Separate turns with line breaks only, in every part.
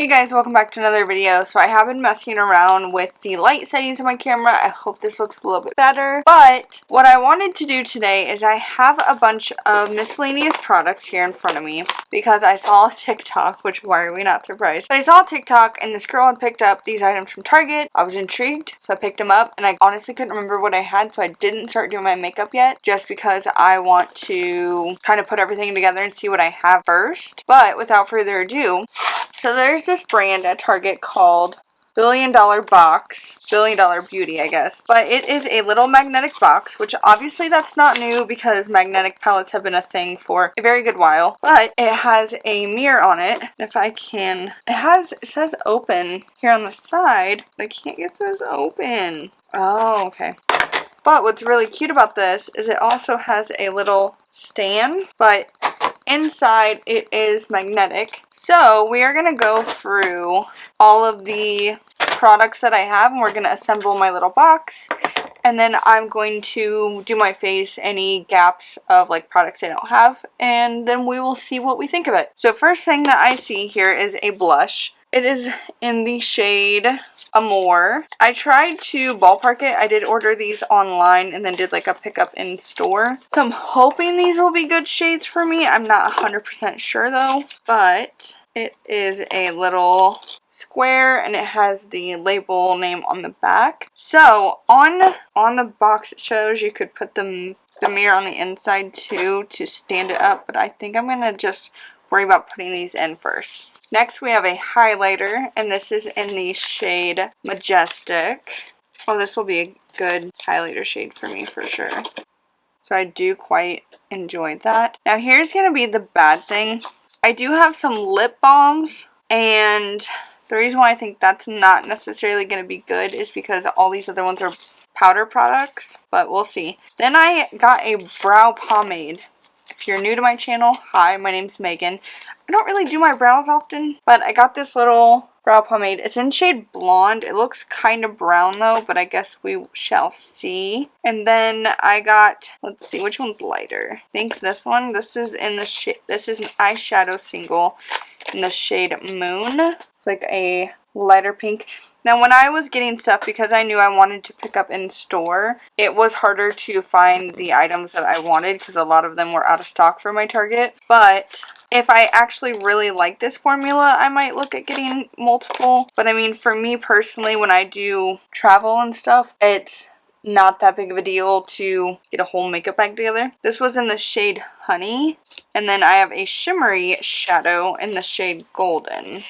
Hey guys, welcome back to another video. So I have been messing around with the light settings of my camera. I hope this looks a little bit better. But what I wanted to do today is I have a bunch of miscellaneous products here in front of me because I saw a TikTok, which why are we not surprised? But I saw a TikTok and this girl had picked up these items from Target. I was intrigued, so I picked them up and I honestly couldn't remember what I had, so I didn't start doing my makeup yet just because I want to kind of put everything together and see what I have first. But without further ado, so there's this brand at Target called Billion Dollar Beauty, I guess. But it is a little magnetic box, which obviously that's not new because magnetic palettes have been a thing for a very good while. But it has a mirror on it. If I can, it says open here on the side, but I can't get this open. Oh, okay. But what's really cute about this is it also has a little stand, but inside it is magnetic. So we are going to go through all of the products that I have and we're going to assemble my little box. And then I'm going to do my face, any gaps of like products I don't have, and then we will see what we think of it. So first thing that I see here is a blush. It is in the shade Amore. I tried to ballpark it. I did order these online and then did like a pickup in store. So I'm hoping these will be good shades for me. I'm not 100% sure though. But it is a little square and it has the label name on the back. So on the box it shows you could put the mirror on the inside too to stand it up. But I think I'm going to just worry about putting these in first. Next we have a highlighter, and this is in the shade Majestic. Oh, this will be a good highlighter shade for me for sure. So I do quite enjoy that. Now here's going to be the bad thing. I do have some lip balms, and the reason why I think that's not necessarily going to be good is because all these other ones are powder products, but we'll see. Then I got a brow pomade. If you're new to my channel, hi, my name's Megan. I don't really do my brows often, but I got this little brow pomade. It's in shade Blonde. It looks kind of brown though, but I guess we shall see. And then I got, let's see, which one's lighter? I think this one. This is in the shade, this is an eyeshadow single in the shade Moon. It's like a lighter pink. Now when I was getting stuff, because I knew I wanted to pick up in store, it was harder to find the items that I wanted because a lot of them were out of stock for my Target. But if I actually really like this formula, I might look at getting multiple. But I mean, for me personally, when I do travel and stuff, it's not that big of a deal to get a whole makeup bag together. This was in the shade Honey. And then I have a shimmery shadow in the shade Golden.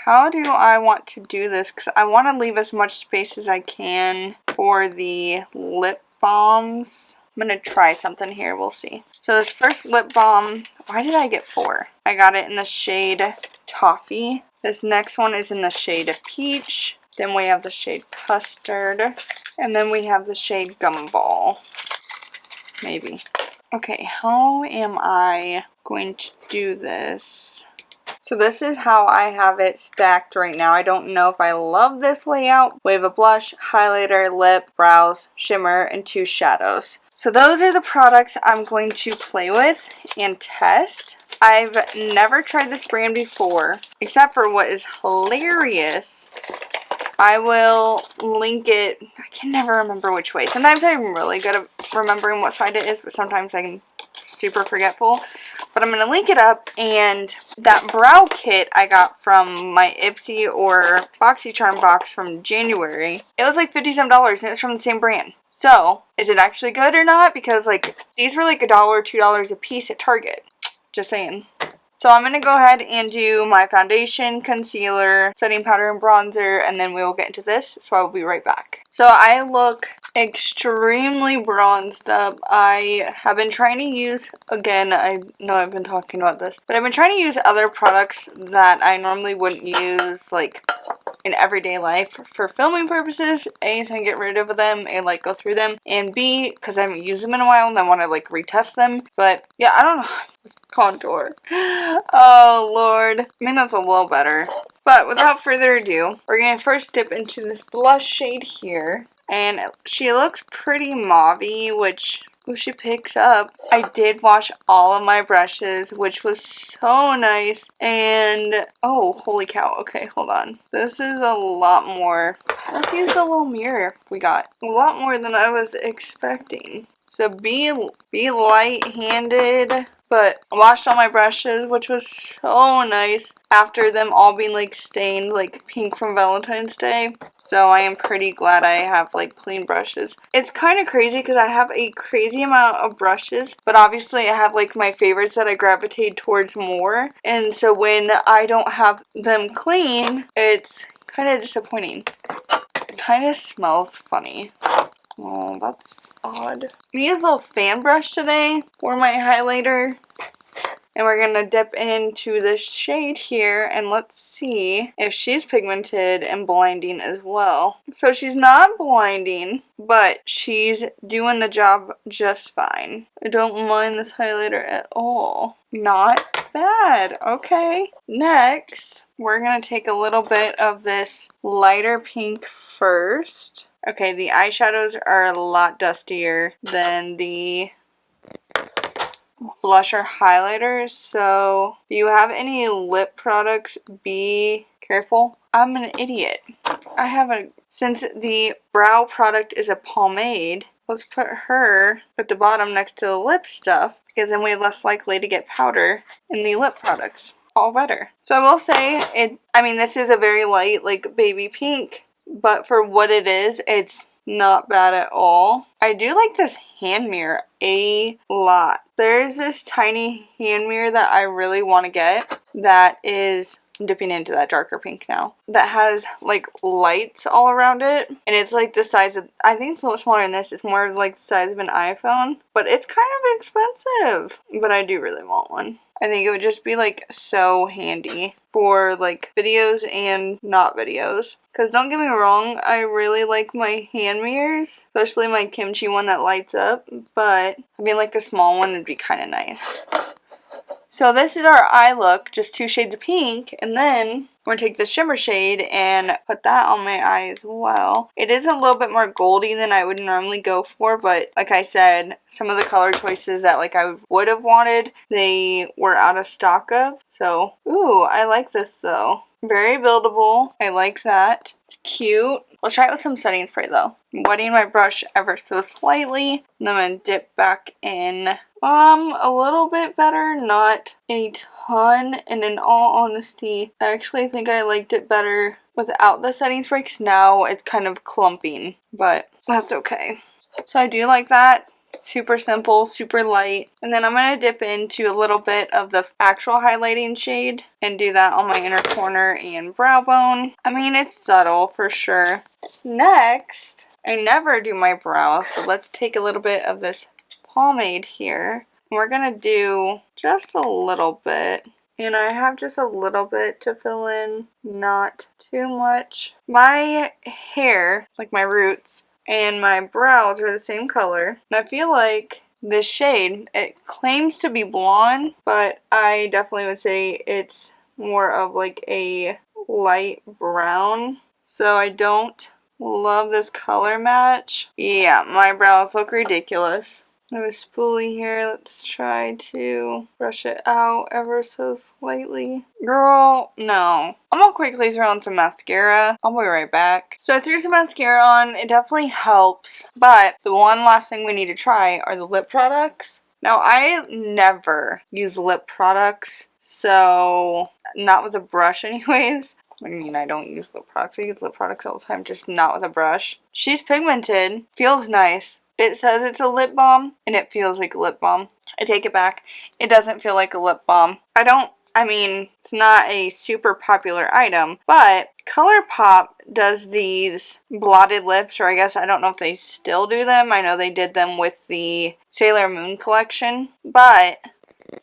How do I want to do this? Because I want to leave as much space as I can for the lip balms. I'm going to try something here. We'll see. So this first lip balm, why did I get 4? I got it in the shade Toffee. This next one is in the shade Peach. Then we have the shade Custard. And then we have the shade Gumball. Maybe. Okay, how am I going to do this? So this is how I have it stacked right now. I don't know if I love this layout. We have a blush, highlighter, lip, brows, shimmer, and 2 shadows. So those are the products I'm going to play with and test. I've never tried this brand before, except for what is hilarious. I will link it. I can never remember which way. Sometimes I'm really good at remembering what side it is, but sometimes I'm super forgetful. But I'm going to link it up, and that brow kit I got from my Ipsy or BoxyCharm box from January. It was like $57 and it was from the same brand. So, is it actually good or not? Because like these were like $1, $2 a piece at Target. Just saying. So I'm going to go ahead and do my foundation, concealer, setting powder, and bronzer, and then we will get into this, so I will be right back. So I look extremely bronzed up. I have been trying to use, again, I know I've been talking about this, but I've been trying to use other products that I normally wouldn't use, like, in everyday life for filming purposes. A, so I can get rid of them and like go through them, and B, because I haven't used them in a while and I want to like retest them. But yeah, I don't know. This contour. Oh Lord. I mean, that's a little better. But without further ado, we're going to first dip into this blush shade here. And she looks pretty mauve-y, which Ooh, she picks up. I did wash all of my brushes, which was so nice. And, oh, holy cow. Okay, hold on. This is a lot more. Let's use the little mirror we got. A lot more than I was expecting. So be light-handed. But I washed all my brushes, which was so nice after them all being like stained like pink from Valentine's Day. So I am pretty glad I have like clean brushes. It's kind of crazy because I have a crazy amount of brushes, but obviously I have like my favorites that I gravitate towards more. And so when I don't have them clean, it's kind of disappointing. It kind of smells funny. Oh, that's odd. I'm going to use a little fan brush today for my highlighter. And we're going to dip into this shade here and let's see if she's pigmented and blinding as well. So she's not blinding, but she's doing the job just fine. I don't mind this highlighter at all. Not bad. Okay. Next, we're going to take a little bit of this lighter pink first. Okay, the eyeshadows are a lot dustier than the blusher highlighters, so if you have any lip products, be careful. I'm an idiot. Since the brow product is a pomade, let's put her at the bottom next to the lip stuff, because then we're less likely to get powder in the lip products. All better. So I will say, this is a very light, like baby pink, but for what it is, it's not bad at all. I do like this hand mirror a lot. There's this tiny hand mirror that I really want to get that is dipping into that darker pink now. That has like lights all around it. And it's like the size of, I think it's a little smaller than this. It's more like the size of an iPhone. But it's kind of expensive. But I do really want one. I think it would just be like so handy for like videos and not videos. Because don't get me wrong, I really like my hand mirrors, especially my kimchi one that lights up. But I mean, like a small one would be kind of nice. So this is our eye look, just 2 shades of pink, and then we're going to take the shimmer shade and put that on my eye as well. It is a little bit more goldy than I would normally go for, but like I said, some of the color choices that like I would have wanted, they were out of stock of. So, ooh, I like this though. Very buildable. I like that. It's cute. I'll try it with some setting spray though. I'm wetting my brush ever so slightly, and then I'm going to dip back in. A little bit better, not a ton, and in all honesty, I actually think I liked it better without the setting spray, because now it's kind of clumping, but that's okay. So I do like that. Super simple, super light. And then I'm going to dip into a little bit of the actual highlighting shade and do that on my inner corner and brow bone. I mean, it's subtle for sure. Next, I never do my brows, but let's take a little bit of this pomade here. We're going to do just a little bit. And I have just a little bit to fill in, not too much. My hair, like my roots, and my brows are the same color. And I feel like this shade, it claims to be blonde, but I definitely would say it's more of like a light brown. So I don't love this color match. Yeah, my brows look ridiculous. I have a spoolie here. Let's try to brush it out ever so slightly. Girl, no. I'm gonna quickly throw on some mascara. I'll be right back. So I threw some mascara on. It definitely helps. But the one last thing we need to try are the lip products. Now, I never use lip products. So, not with a brush anyways. I mean, I don't use lip products. I use lip products all the time, just not with a brush. She's pigmented. Feels nice. It says it's a lip balm, and it feels like a lip balm. I take it back. It doesn't feel like a lip balm. It's not a super popular item, but ColourPop does these blotted lips, or I guess I don't know if they still do them. I know they did them with the Sailor Moon collection, but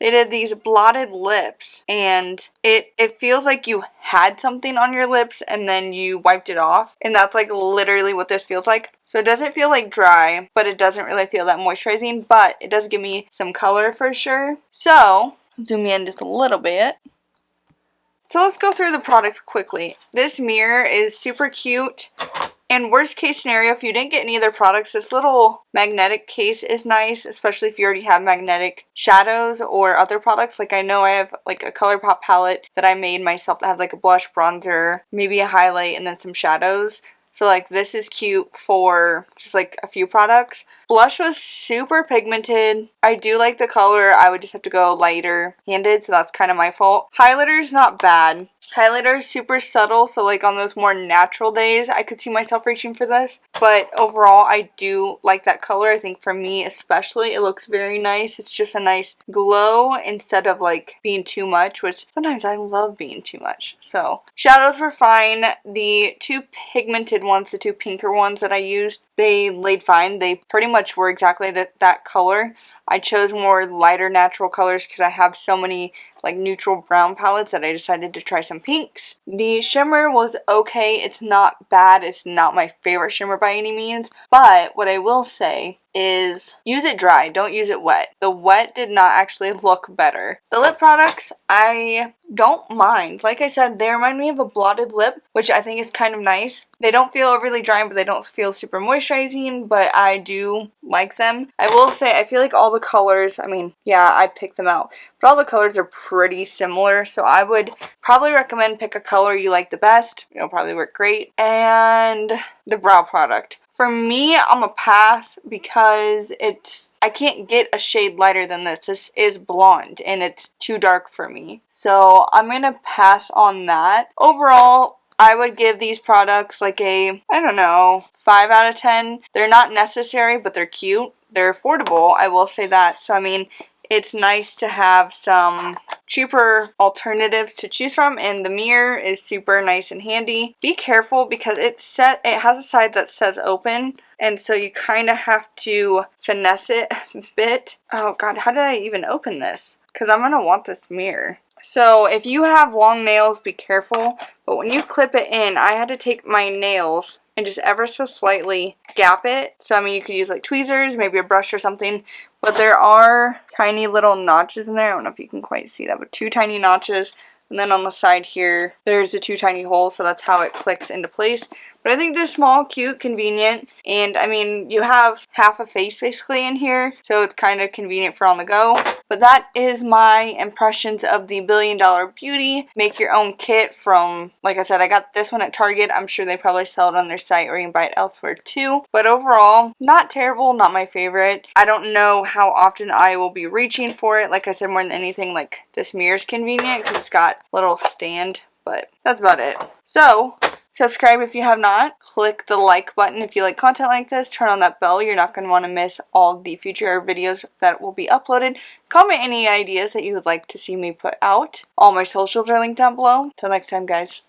they did these blotted lips, and it feels like you had something on your lips and then you wiped it off, and that's like literally what this feels like. So it doesn't feel like dry, but it doesn't really feel that moisturizing, but it does give me some color for sure. So zoom in just a little bit. So let's go through the products quickly. This mirror is super cute. And worst case scenario, if you didn't get any of their products, this little magnetic case is nice, especially if you already have magnetic shadows or other products. Like I know I have like a ColourPop palette that I made myself that had like a blush, bronzer, maybe a highlight, and then some shadows. So like this is cute for just like a few products. Blush was super pigmented. I do like the color. I would just have to go lighter handed, so that's kind of my fault. Highlighter is not bad. Highlighter is super subtle, so like on those more natural days I could see myself reaching for this. But overall I do like that color. I think for me especially it looks very nice. It's just a nice glow instead of like being too much, which sometimes I love being too much. So shadows were fine. The two pigmented ones, the two pinker ones that I used, they laid fine. They pretty much were exactly that color. I chose more lighter natural colors because I have so many like neutral brown palettes that I decided to try some pinks. The shimmer was okay. It's not bad. It's not my favorite shimmer by any means. But what I will say is use it dry. Don't use it wet. The wet did not actually look better. The lip products, I don't mind. Like I said, they remind me of a blotted lip, which I think is kind of nice. They don't feel overly dry, but they don't feel super moisturizing, but I do like them. I will say, I feel like all the colors, I mean, yeah, I picked them out, but all the colors are pretty similar, so I would probably recommend pick a color you like the best. It'll probably work great. And the brow product. For me, I'm a pass because I can't get a shade lighter than this. This is blonde and it's too dark for me. So I'm going to pass on that. Overall, I would give these products like a, I don't know, 5 out of 10. They're not necessary, but they're cute. They're affordable, I will say that. So I mean, it's nice to have some cheaper alternatives to choose from, and the mirror is super nice and handy. Be careful because it has a side that says open, and so you kind of have to finesse it a bit. Oh god, how did I even open this? Because I'm going to want this mirror. So if you have long nails, be careful, but when you clip it in, I had to take my nails and just ever so slightly gap it. So I mean, you could use like tweezers, maybe a brush or something, but there are tiny little notches in there. I don't know if you can quite see that, but 2 tiny notches. And then on the side here, there's the 2 tiny holes, so that's how it clicks into place. But I think they're small, cute, convenient, and I mean, you have half a face basically in here, so it's kind of convenient for on the go. But that is my impressions of the $1 Billion Beauty Make Your Own Kit from, like I said, I got this one at Target. I'm sure they probably sell it on their site or you can buy it elsewhere too. But overall, not terrible, not my favorite. I don't know how often I will be reaching for it. Like I said, more than anything, like this mirror is convenient because it's got a little stand, but that's about it. So subscribe if you have not. Click the like button if you like content like this. Turn on that bell. You're not going to want to miss all the future videos that will be uploaded. Comment any ideas that you would like to see me put out. All my socials are linked down below. Till next time, guys.